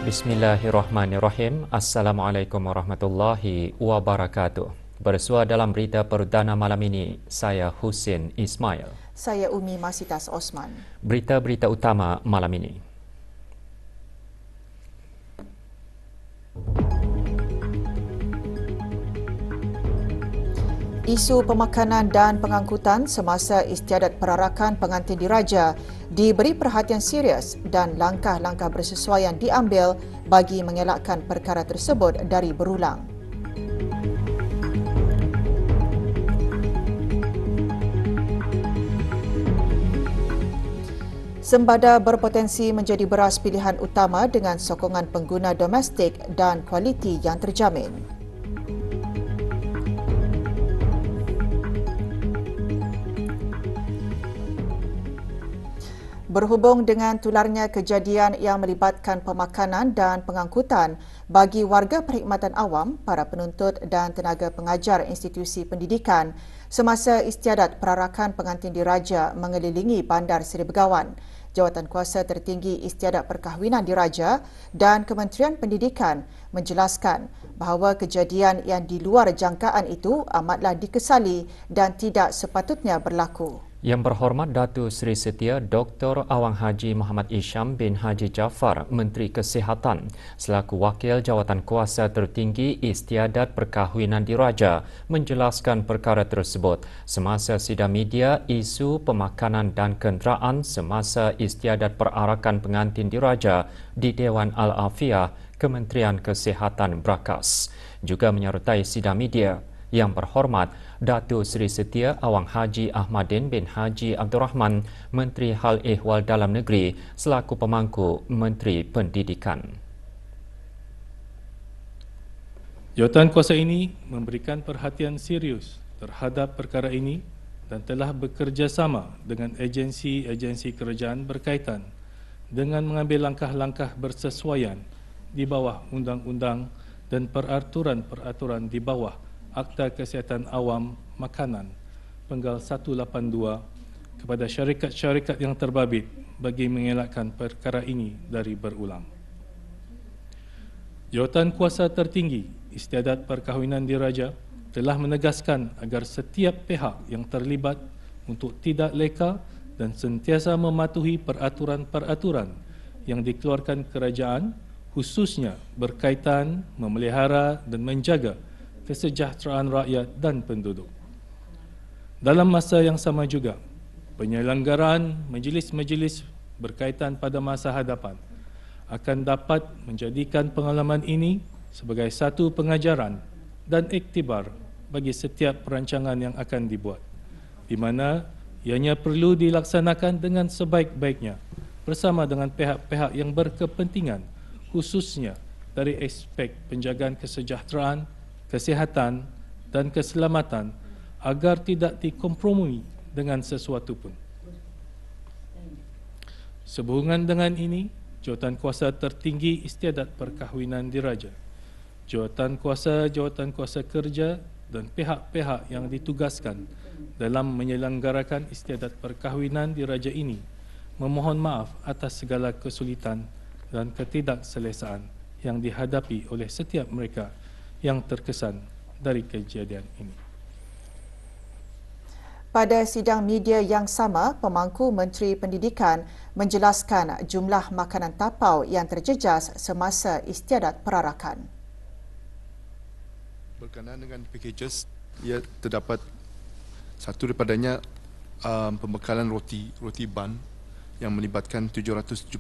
Bismillahirrahmanirrahim. Assalamualaikum warahmatullahi wabarakatuh. Bersua dalam berita perdana malam ini, saya Husin Ismail. Saya Umi Masitas Osman. Berita-berita utama malam ini. Isu pemakanan dan pengangkutan semasa istiadat perarakan pengantin diraja diberi perhatian serius dan langkah-langkah bersesuaian diambil bagi mengelakkan perkara tersebut dari berulang. Sembada berpotensi menjadi beras pilihan utama dengan sokongan pengguna domestik dan kualiti yang terjamin. Berhubung dengan tularnya kejadian yang melibatkan pemakanan dan pengangkutan bagi warga perkhidmatan awam, para penuntut dan tenaga pengajar institusi pendidikan semasa istiadat perarakan pengantin diraja mengelilingi Bandar Seri Begawan, Jawatankuasa Tertinggi Istiadat Perkahwinan Diraja dan Kementerian Pendidikan menjelaskan bahawa kejadian yang di luar jangkaan itu amatlah dikesali dan tidak sepatutnya berlaku. Yang berhormat Datuk Seri Setia Dr. Awang Haji Muhammad Isham bin Haji Jaafar, Menteri Kesihatan, selaku Wakil Jawatankuasa Tertinggi Istiadat Perkahwinan Diraja, menjelaskan perkara tersebut semasa sidang media isu pemakanan dan kenderaan semasa istiadat perarakan pengantin diraja di Dewan Al-Afiah, Kementerian Kesihatan Brakas. Juga menyertai sidang media Yang berhormat Datuk Seri Setia Awang Haji Ahmadin bin Haji Abdul Rahman, Menteri Hal Ehwal Dalam Negeri selaku pemangku Menteri Pendidikan. Jawatankuasa ini memberikan perhatian serius terhadap perkara ini dan telah bekerjasama dengan agensi-agensi kerajaan berkaitan dengan mengambil langkah-langkah bersesuaian di bawah undang-undang dan peraturan-peraturan di bawah Akta Kesihatan Awam Makanan Penggal 182 kepada syarikat-syarikat yang terbabit bagi mengelakkan perkara ini dari berulang. Jawatankuasa Tertinggi Istiadat Perkahwinan Diraja telah menegaskan agar setiap pihak yang terlibat untuk tidak leka dan sentiasa mematuhi peraturan-peraturan yang dikeluarkan kerajaan, khususnya berkaitan memelihara dan menjaga kesejahteraan rakyat dan penduduk. Dalam masa yang sama juga, penyelenggaraan majlis-majlis berkaitan pada masa hadapan akan dapat menjadikan pengalaman ini sebagai satu pengajaran dan iktibar bagi setiap perancangan yang akan dibuat, di mana ianya perlu dilaksanakan dengan sebaik-baiknya bersama dengan pihak-pihak yang berkepentingan, khususnya dari aspek penjagaan kesejahteraan, kesihatan dan keselamatan agar tidak dikompromi dengan sesuatu pun. Sehubungan dengan ini, Jawatankuasa Tertinggi Istiadat Perkahwinan Diraja, Jawatankuasa Kerja dan pihak-pihak yang ditugaskan dalam menyelenggarakan istiadat perkahwinan diraja ini memohon maaf atas segala kesulitan dan ketidakselesaan yang dihadapi oleh setiap mereka yang terkesan dari kejadian ini. Pada sidang media yang sama, pemangku Menteri Pendidikan menjelaskan jumlah makanan tapau yang terjejas semasa istiadat perarakan. Berkenaan dengan packages, ia terdapat satu daripadanya pembekalan roti ban yang melibatkan 775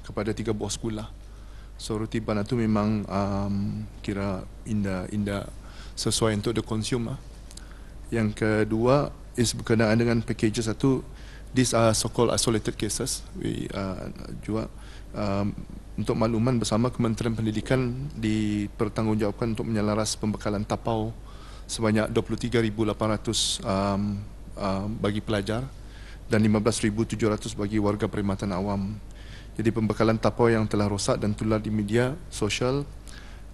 kepada 3 buah sekolah. So roti ban itu memang kira indah sesuai untuk the consumer. Yang kedua is berkenaan dengan packages satu these are so-called isolated cases. We juga untuk makluman bersama Kementerian Pendidikan dipertanggungjawabkan untuk menyelaras pembekalan tapau sebanyak 23,800 bagi pelajar dan 15,700 bagi warga perkhidmatan awam. Jadi pembekalan tapau yang telah rosak dan tular di media sosial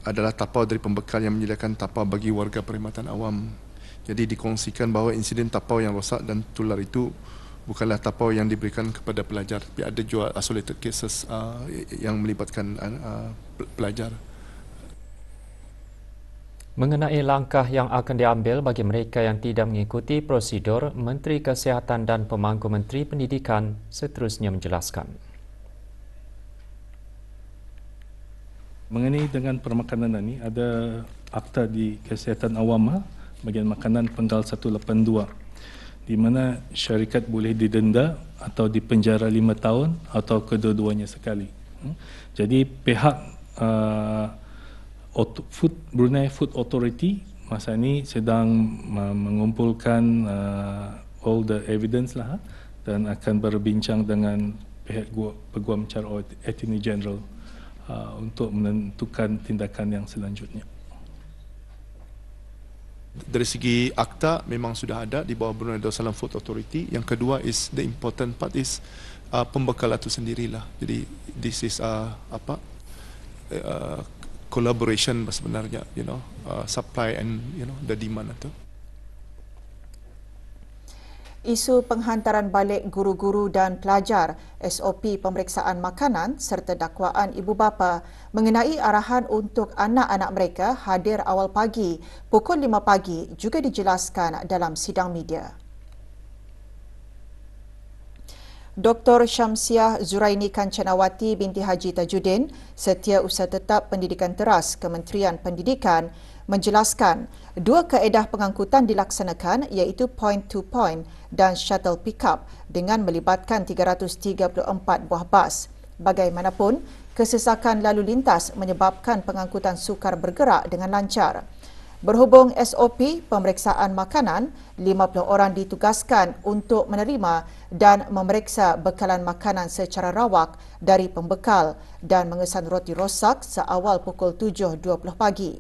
adalah tapau dari pembekal yang menyediakan tapau bagi warga perkhidmatan awam. Jadi dikongsikan bahawa insiden tapau yang rosak dan tular itu bukanlah tapau yang diberikan kepada pelajar, tapi ada juga isolated cases yang melibatkan pelajar. Mengenai langkah yang akan diambil bagi mereka yang tidak mengikuti prosedur, Menteri Kesihatan dan Pemangku Menteri Pendidikan seterusnya menjelaskan. Mengenai dengan permakanan ini, ada Akta di Kesihatan Awam bagian makanan penggal 182 di mana syarikat boleh didenda atau dipenjara 5 tahun atau kedua-duanya sekali. Jadi pihak Brunei Food Authority masa ini sedang mengumpulkan all the evidence lah dan akan berbincang dengan pihak Peguam Cara Attorney General untuk menentukan tindakan yang selanjutnya. Dari segi akta memang sudah ada di bawah Brunei Darussalam Food Authority. Yang kedua is the important part is pembekalan itu sendirilah. Jadi this is collaboration sebenarnya, supply and the demand itu. Isu penghantaran balik guru-guru dan pelajar, SOP pemeriksaan makanan serta dakwaan ibu bapa mengenai arahan untuk anak-anak mereka hadir awal pagi pukul 5 pagi juga dijelaskan dalam sidang media. Dr. Syamsiah Zuraini Kancanawati binti Haji Tajuddin, Setiausaha Tetap Pendidikan Teras Kementerian Pendidikan, menjelaskan dua kaedah pengangkutan dilaksanakan iaitu point-to-point dan shuttle pickup dengan melibatkan 334 buah bas. Bagaimanapun, kesesakan lalu lintas menyebabkan pengangkutan sukar bergerak dengan lancar. Berhubung SOP pemeriksaan makanan, 50 orang ditugaskan untuk menerima dan memeriksa bekalan makanan secara rawak dari pembekal dan mengesan roti rosak seawal pukul 7.20 pagi.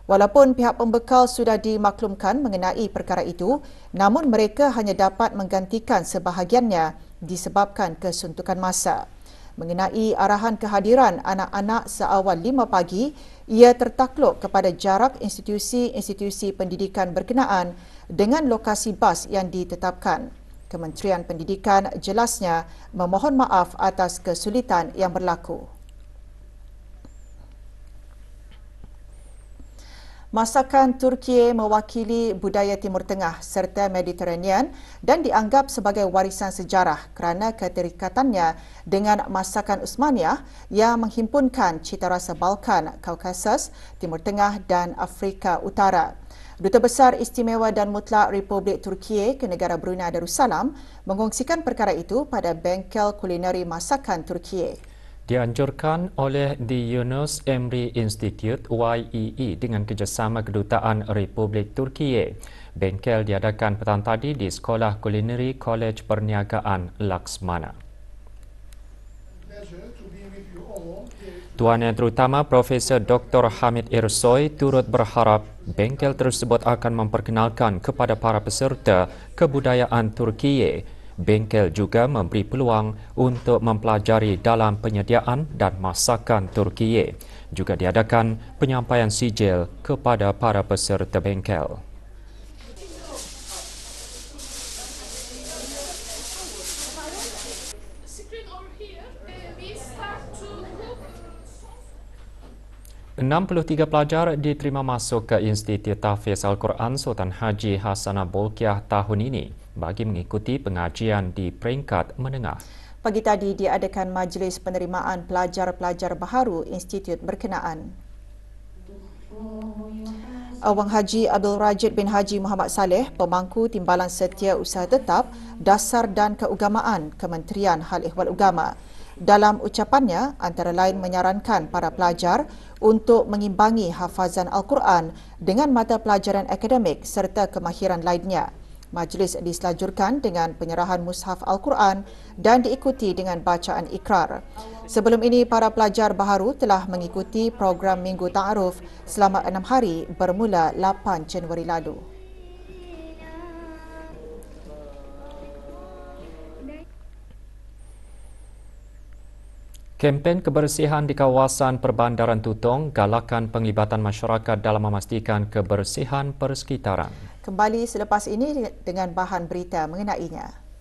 Walaupun pihak pembekal sudah dimaklumkan mengenai perkara itu, namun mereka hanya dapat menggantikan sebahagiannya disebabkan kesuntukan masa. Mengenai arahan kehadiran anak-anak seawal 5 pagi, ia tertakluk kepada jarak institusi-institusi pendidikan berkenaan dengan lokasi bas yang ditetapkan. Kementerian Pendidikan jelasnya memohon maaf atas kesulitan yang berlaku. Masakan Turki mewakili budaya Timur Tengah serta Mediterranean dan dianggap sebagai warisan sejarah kerana keterikatannya dengan masakan Uthmaniyah yang menghimpunkan cita rasa Balkan, Kaukasus, Timur Tengah dan Afrika Utara. Duta Besar Istimewa dan Mutlak Republik Turki ke negara Brunei Darussalam mengongsikan perkara itu pada bengkel kulineri masakan Turki. Dianjurkan oleh The Yunus Emre Institute YEE dengan kerjasama Kedutaan Republik Turki. Bengkel diadakan petang tadi di Sekolah Kulineri Kolej Perniagaan Laksmana. Tuan Yang Terutama Profesor Dr. Hamid Irsoy turut berharap bengkel tersebut akan memperkenalkan kepada para peserta kebudayaan Turki. Bengkel juga memberi peluang untuk mempelajari dalam penyediaan dan masakan Turki. Juga diadakan penyampaian sijil kepada para peserta bengkel. ...63 pelajar diterima masuk ke Institut Tahfiz Al-Quran Sultan Haji Hassanah Bolkiah tahun ini bagi mengikuti pengajian di peringkat menengah. Pagi tadi diadakan majlis penerimaan pelajar-pelajar baharu institut berkenaan. Awang Haji Abdul Rajid bin Haji Muhammad Saleh, Pemangku Timbalan Setiausaha Tetap Dasar dan Keagamaan Kementerian Hal Ehwal Agama. Dalam ucapannya, antara lain menyarankan para pelajar untuk mengimbangi hafazan Al-Quran dengan mata pelajaran akademik serta kemahiran lainnya. Majlis diselajurkan dengan penyerahan mushaf Al-Quran dan diikuti dengan bacaan ikrar. Sebelum ini, para pelajar baharu telah mengikuti program Minggu Ta'aruf selama 6 hari bermula 8 Januari lalu. Kempen kebersihan di kawasan Perbandaran Tutong galakkan penglibatan masyarakat dalam memastikan kebersihan persekitaran. Kembali selepas ini dengan bahan berita mengenainya.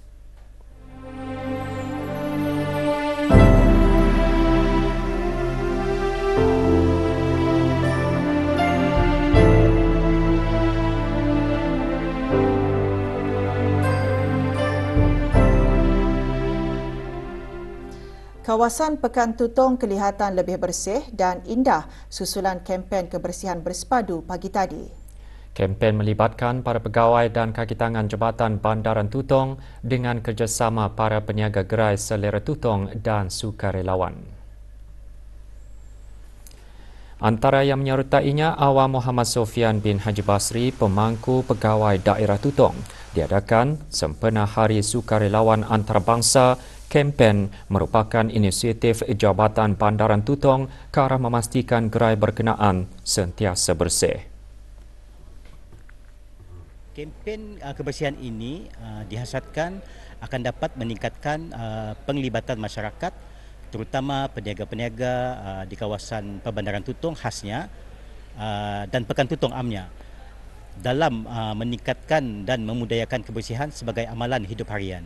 Kawasan Pekan Tutong kelihatan lebih bersih dan indah susulan kempen kebersihan bersepadu pagi tadi. Kempen melibatkan para pegawai dan kaki tangan Jabatan Bandaran Tutong dengan kerjasama para peniaga gerai selera Tutong dan sukarelawan. Antara yang menyertainya Awam Muhammad Sofian bin Haji Basri, pemangku pegawai daerah Tutong. Diadakan sempena Hari Sukarelawan Antarabangsa. Kempen merupakan inisiatif Jabatan Bandaran Tutong ke arah memastikan gerai berkenaan sentiasa bersih. Kempen kebersihan ini dihasratkan akan dapat meningkatkan penglibatan masyarakat, terutama peniaga-peniaga di kawasan Perbandaran Tutong khasnya dan Pekan Tutong amnya dalam meningkatkan dan memudayakan kebersihan sebagai amalan hidup harian.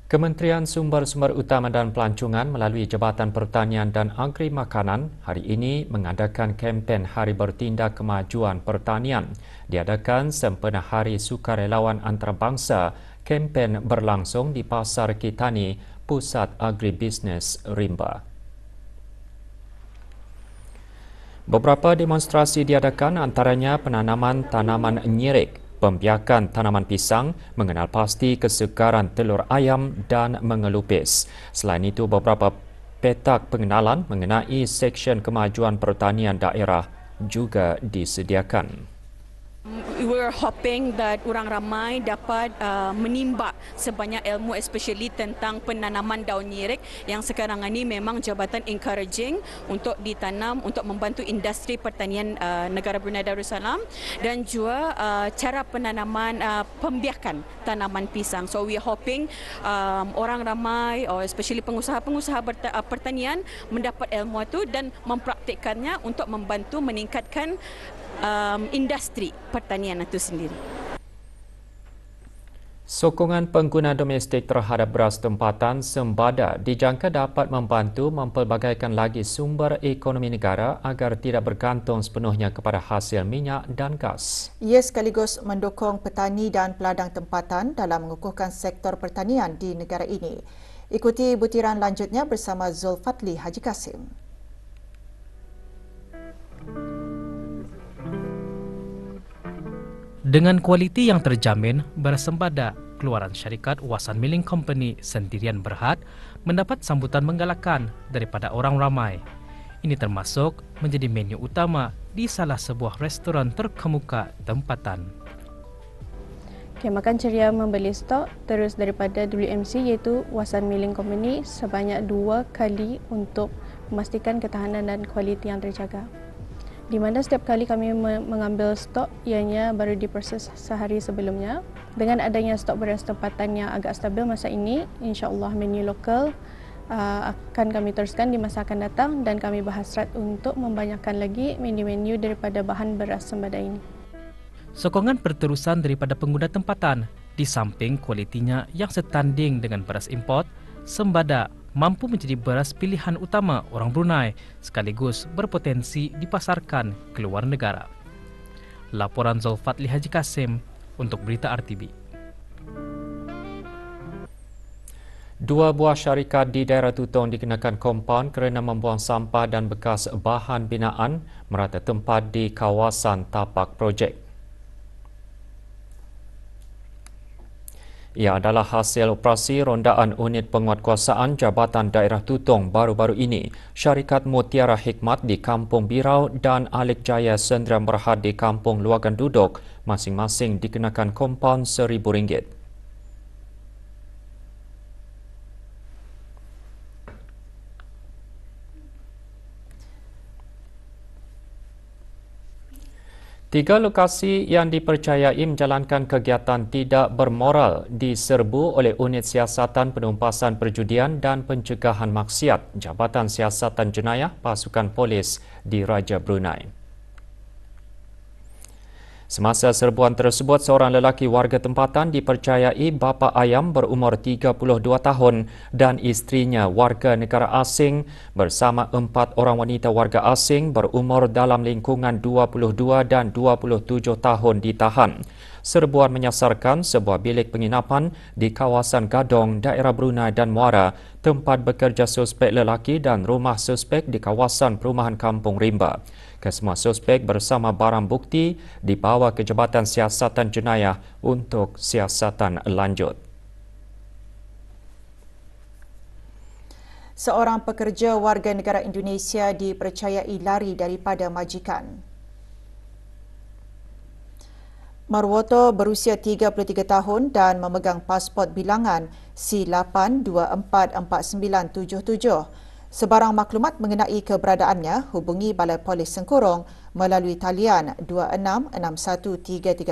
Kementerian Sumber-Sumber Utama dan Pelancongan melalui Jabatan Pertanian dan Agri Makanan hari ini mengadakan kempen Hari Bertindak Kemajuan Pertanian. Diadakan sempena Hari Sukarelawan Antarabangsa. Kempen berlangsung di Pasar Kitani, Pusat Agribisnes Rimba. Beberapa demonstrasi diadakan, antaranya penanaman tanaman nyirik, pembiakan tanaman pisang, mengenal pasti kesegaran telur ayam dan mengelupis. Selain itu, beberapa petak pengenalan mengenai Seksyen Kemajuan Pertanian Daerah juga disediakan. We're hoping that orang ramai dapat menimba sebanyak ilmu, especially tentang penanaman daun nyirik yang sekarang ini memang jabatan encouraging untuk ditanam untuk membantu industri pertanian negara Brunei Darussalam, dan juga cara penanaman pembiakan tanaman pisang. So we are hoping orang ramai, or especially pengusaha-pengusaha pertanian mendapat ilmu itu dan mempraktikkannya untuk membantu meningkatkan industri pertanian itu sendiri. Sokongan pengguna domestik terhadap beras tempatan sembada dijangka dapat membantu mempelbagaikan lagi sumber ekonomi negara agar tidak bergantung sepenuhnya kepada hasil minyak dan gas. Ia sekaligus mendukung petani dan peladang tempatan dalam mengukuhkan sektor pertanian di negara ini. Ikuti butiran lanjutnya bersama Zulfatli Haji Kasim. Dengan kualiti yang terjamin, beras sembada keluaran syarikat Wasan Milling Company Sendirian Berhad mendapat sambutan menggalakkan daripada orang ramai. Ini termasuk menjadi menu utama di salah sebuah restoran terkemuka tempatan. Makan ceria membeli stok terus daripada WMC iaitu Wasan Milling Company sebanyak 2 kali untuk memastikan ketahanan dan kualiti yang terjaga. Di mana setiap kali kami mengambil stok ianya baru diproses sehari sebelumnya. Dengan adanya stok beras tempatan yang agak stabil masa ini, insya-Allah menu lokal akan kami teruskan di masa akan datang dan kami berhasrat untuk membanyakkan lagi menu-menu daripada bahan beras sembada ini. Sokongan berterusan daripada pengguna tempatan di samping kualitinya yang setanding dengan beras import, sembada mampu menjadi beras pilihan utama orang Brunei sekaligus berpotensi dipasarkan ke luar negara. Laporan Zulfatli Haji Kasim untuk Berita RTB. 2 buah syarikat di daerah Tutong dikenakan kompaun kerana membuang sampah dan bekas bahan binaan merata tempat di kawasan tapak projek. Ia adalah hasil operasi rondaan unit penguatkuasaan Jabatan Daerah Tutong baru-baru ini. Syarikat Mutiara Hikmat di Kampung Birau dan Alik Jaya Sendirian Berhad di Kampung Luagan Duduk masing-masing dikenakan kompaun RM1,000. Tiga lokasi yang dipercayai menjalankan kegiatan tidak bermoral diserbu oleh Unit Siasatan Penumpasan Perjudian dan Pencegahan Maksiat Jabatan Siasatan Jenayah Pasukan Polis di Raja Brunei. Semasa serbuan tersebut, seorang lelaki warga tempatan dipercayai bapa ayam berumur 32 tahun dan isterinya warga negara asing bersama 4 orang wanita warga asing berumur dalam lingkungan 22 dan 27 tahun ditahan. Serbuan menyasarkan sebuah bilik penginapan di kawasan Gadong, daerah Brunei dan Muara, tempat bekerja suspek lelaki dan rumah suspek di kawasan perumahan Kampung Rimba. Kesemua suspek bersama barang bukti dibawa ke Jabatan Siasatan Jenayah untuk siasatan lanjut. Seorang pekerja warga negara Indonesia dipercayai lari daripada majikan. Marwoto berusia 33 tahun dan memegang pasport bilangan C8244977. Sebarang maklumat mengenai keberadaannya, hubungi Balai Polis Sengkurong melalui talian 266134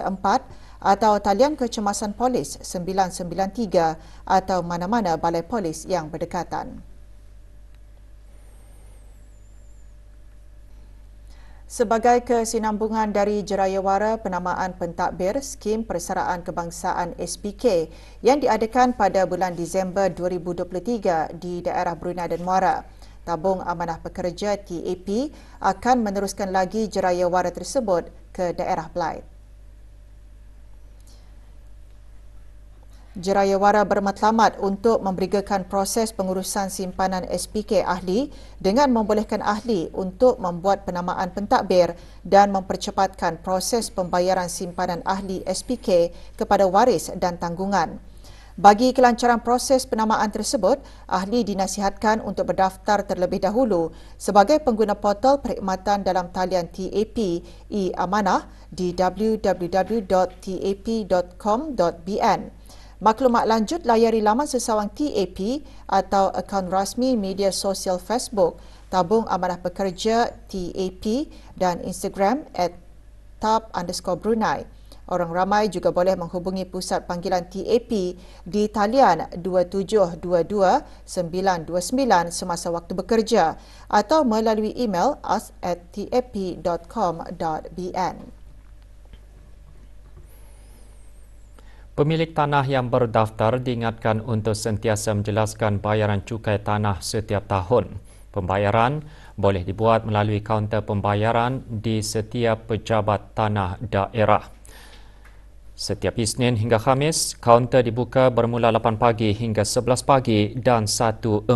atau talian kecemasan polis 993 atau mana-mana Balai Polis yang berdekatan. Sebagai kesinambungan dari jerayawara penamaan pentadbir skim persaraan kebangsaan SPK yang diadakan pada bulan Disember 2023 di daerah Brunei dan Muara, Tabung Amanah Pekerja TAP akan meneruskan lagi jerayawara tersebut ke daerah Blyth. Jerayawara bermatlamat untuk memberigakan proses pengurusan simpanan SPK ahli dengan membolehkan ahli untuk membuat penamaan pentadbir dan mempercepatkan proses pembayaran simpanan ahli SPK kepada waris dan tanggungan. Bagi kelancaran proses penamaan tersebut, ahli dinasihatkan untuk berdaftar terlebih dahulu sebagai pengguna portal perkhidmatan dalam talian TAP e-Amanah di www.tap.com.bn. Maklumat lanjut layari laman sesawang TAP atau akaun rasmi media sosial Facebook Tabung Amanah Pekerja TAP dan Instagram @tab_Brunei. Orang ramai juga boleh menghubungi pusat panggilan TAP di talian 2722-929 semasa waktu bekerja atau melalui email us@tap.com.bn. Pemilik tanah yang berdaftar diingatkan untuk sentiasa menjelaskan bayaran cukai tanah setiap tahun. Pembayaran boleh dibuat melalui kaunter pembayaran di setiap pejabat tanah daerah. Setiap Isnin hingga Khamis, kaunter dibuka bermula 8 pagi hingga 11 pagi dan 1.45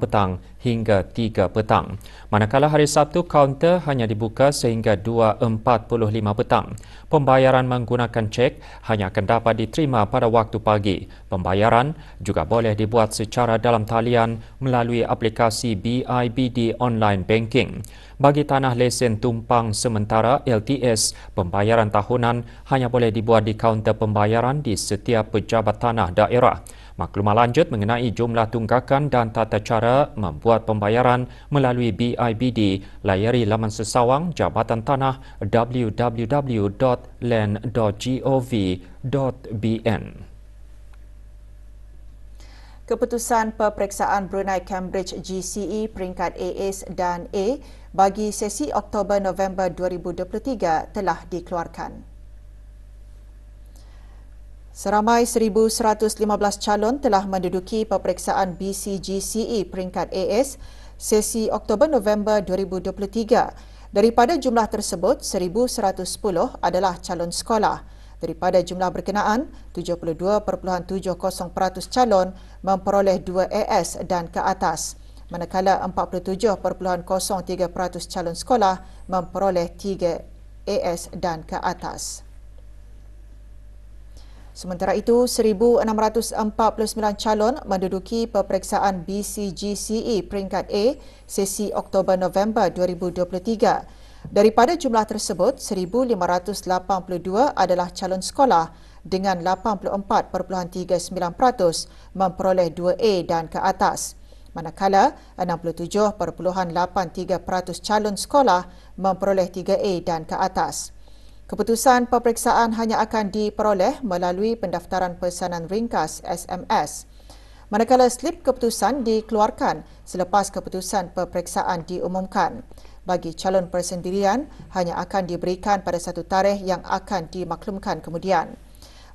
petang hingga 3 petang. Manakala hari Sabtu, kaunter hanya dibuka sehingga 2.45 petang. Pembayaran menggunakan cek hanya akan dapat diterima pada waktu pagi. Pembayaran juga boleh dibuat secara dalam talian melalui aplikasi BIBD Online Banking. Bagi tanah lesen tumpang sementara LTS, pembayaran tahunan hanya boleh dibuat di kaunter pembayaran di setiap pejabat tanah daerah. Maklumat lanjut mengenai jumlah tunggakan dan tata cara membuat pembayaran melalui BIBD, layari laman sesawang Jabatan Tanah www.land.gov.bn. Keputusan peperiksaan Brunei Cambridge GCE peringkat AS dan A bagi sesi Oktober-November 2023 telah dikeluarkan. Seramai 1,115 calon telah menduduki peperiksaan BCGCE peringkat AS sesi Oktober-November 2023. Daripada jumlah tersebut, 1,110 adalah calon sekolah. Daripada jumlah berkenaan, 72.70% calon memperoleh 2 AS dan ke atas, manakala 47.03% calon sekolah memperoleh 3 AS dan ke atas. Sementara itu, 1,649 calon menduduki peperiksaan BCGCE peringkat A sesi Oktober-November 2023. Daripada jumlah tersebut, 1,582 adalah calon sekolah dengan 84.39% memperoleh 2A dan ke atas. Manakala 67.83% calon sekolah memperoleh 3A dan ke atas. Keputusan peperiksaan hanya akan diperoleh melalui pendaftaran pesanan ringkas SMS. Manakala slip keputusan dikeluarkan selepas keputusan peperiksaan diumumkan. Bagi calon persendirian, hanya akan diberikan pada satu tarikh yang akan dimaklumkan kemudian.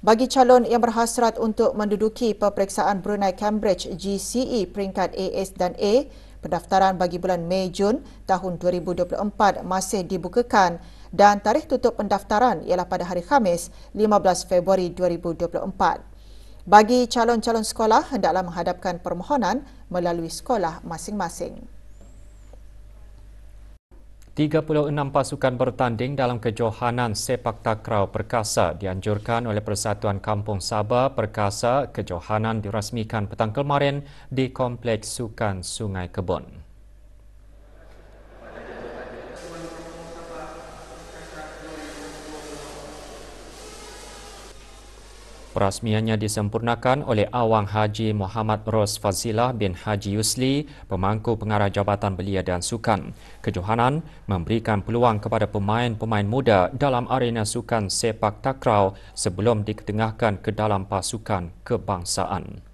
Bagi calon yang berhasrat untuk menduduki peperiksaan Brunei Cambridge GCE peringkat AS dan A, pendaftaran bagi bulan Mei-Jun tahun 2024 masih dibukakan dan tarikh tutup pendaftaran ialah pada hari Khamis 15 Februari 2024. Bagi calon-calon sekolah, hendaklah menghadapkan permohonan melalui sekolah masing-masing. 36 pasukan bertanding dalam kejohanan sepak takraw perkasa dianjurkan oleh Persatuan Kampung Sabah Perkasa. Kejohanan dirasmikan petang kemarin di Kompleks Sukan Sungai Kebun. Perasmiannya disempurnakan oleh Awang Haji Muhammad Ros Fazilah bin Haji Yusli, pemangku pengarah Jabatan Belia dan Sukan. Kejohanan memberikan peluang kepada pemain-pemain muda dalam arena sukan sepak takraw sebelum diketengahkan ke dalam pasukan kebangsaan.